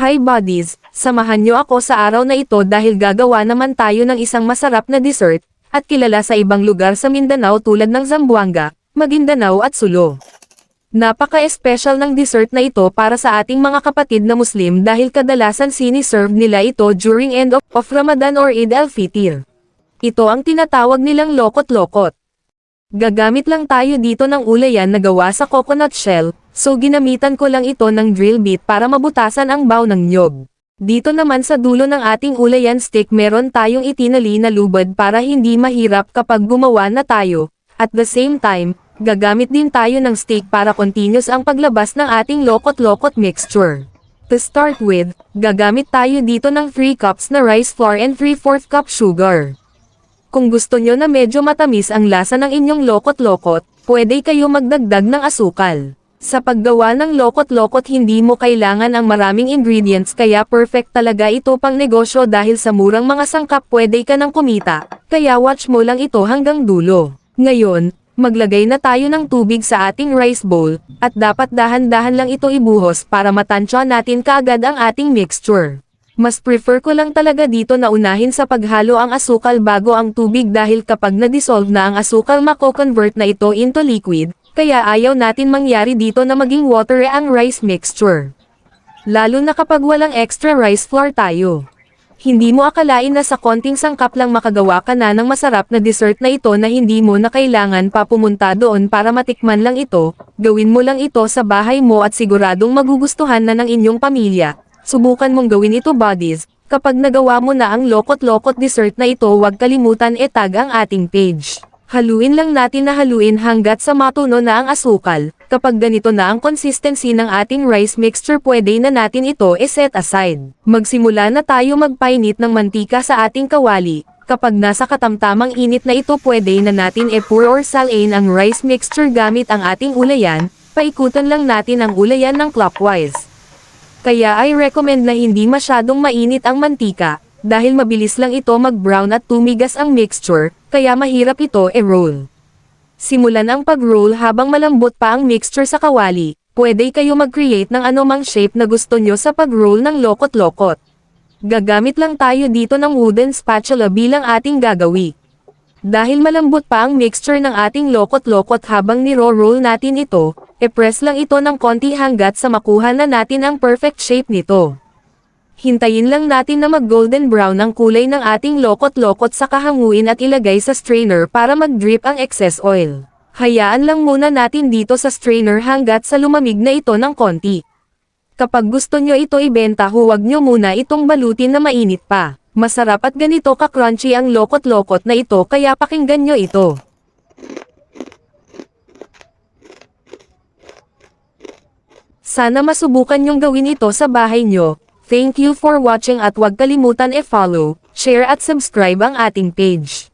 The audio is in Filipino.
Hi buddies, samahan nyo ako sa araw na ito dahil gagawa naman tayo ng isang masarap na dessert, at kilala sa ibang lugar sa Mindanao tulad ng Zamboanga, Maguindanao at Sulu. Napaka-espesyal ng dessert na ito para sa ating mga kapatid na Muslim dahil kadalasan siniserve nila ito during end of Ramadan or Eid al-Fitr. Ito ang tinatawag nilang lokot-lokot. Gagamit lang tayo dito ng ulayan na gawa sa coconut shell, so ginamitan ko lang ito ng drill bit para mabutasan ang baw ng niyog. Dito naman sa dulo ng ating ulayan stick meron tayong itinali na lubad para hindi mahirap kapag gumawa na tayo. At the same time, gagamit din tayo ng stick para continuous ang paglabas ng ating lokot-lokot mixture. To start with, gagamit tayo dito ng 3 cups na rice flour and 3/4 cup sugar. Kung gusto nyo na medyo matamis ang lasa ng inyong lokot-lokot, pwede kayo magdagdag ng asukal. Sa paggawa ng lokot-lokot hindi mo kailangan ang maraming ingredients kaya perfect talaga ito pang negosyo dahil sa murang mga sangkap pwede ka nang kumita, kaya watch mo lang ito hanggang dulo. Ngayon, maglagay na tayo ng tubig sa ating rice bowl, at dapat dahan-dahan lang ito ibuhos para matansya natin kaagad ang ating mixture. Mas prefer ko lang talaga dito na unahin sa paghalo ang asukal bago ang tubig dahil kapag na-dissolve na ang asukal mako-convert na ito into liquid, kaya ayaw natin mangyari dito na maging watery ang rice mixture. Lalo na kapag walang extra rice flour tayo. Hindi mo akalain na sa konting sangkap lang makagawa ka na ng masarap na dessert na ito na hindi mo na kailangan pa pumunta doon para matikman lang ito, gawin mo lang ito sa bahay mo at siguradong magugustuhan na ng inyong pamilya. Subukan mong gawin ito buddies, kapag nagawa mo na ang lokot-lokot dessert na ito huwag kalimutan i-tag ang ating page. Haluin lang natin na haluin hanggat sa matuno na ang asukal, kapag ganito na ang consistency ng ating rice mixture pwede na natin ito i-set aside. Magsimula na tayo magpainit ng mantika sa ating kawali, kapag nasa katamtamang init na ito pwede na natin i-pour or salain ang rice mixture gamit ang ating ulayan, paikutan lang natin ang ulayan ng clockwise. Kaya I recommend na hindi masyadong mainit ang mantika, dahil mabilis lang ito mag-brown at tumigas ang mixture, kaya mahirap ito i-roll. Simulan ang pag-roll habang malambot pa ang mixture sa kawali, pwede kayo mag-create ng anumang shape na gusto nyo sa pag-roll ng lokot-lokot. Gagamit lang tayo dito ng wooden spatula bilang ating gagawi. Dahil malambot pa ang mixture ng ating lokot-lokot habang niro-roll natin ito, i-press lang ito ng konti hanggat sa makuha na natin ang perfect shape nito. Hintayin lang natin na mag-golden brown ang kulay ng ating lokot-lokot sa hanguin at ilagay sa strainer para mag-drip ang excess oil. Hayaan lang muna natin dito sa strainer hanggat sa lumamig na ito ng konti. Kapag gusto nyo ito ibenta huwag nyo muna itong balutin na mainit pa. Masarap at ganito ka-crunchy ang lokot-lokot na ito kaya pakinggan nyo ito. Sana masubukan nyong gawin ito sa bahay nyo. Thank you for watching at huwag kalimutan i-follow, share at subscribe ang ating page.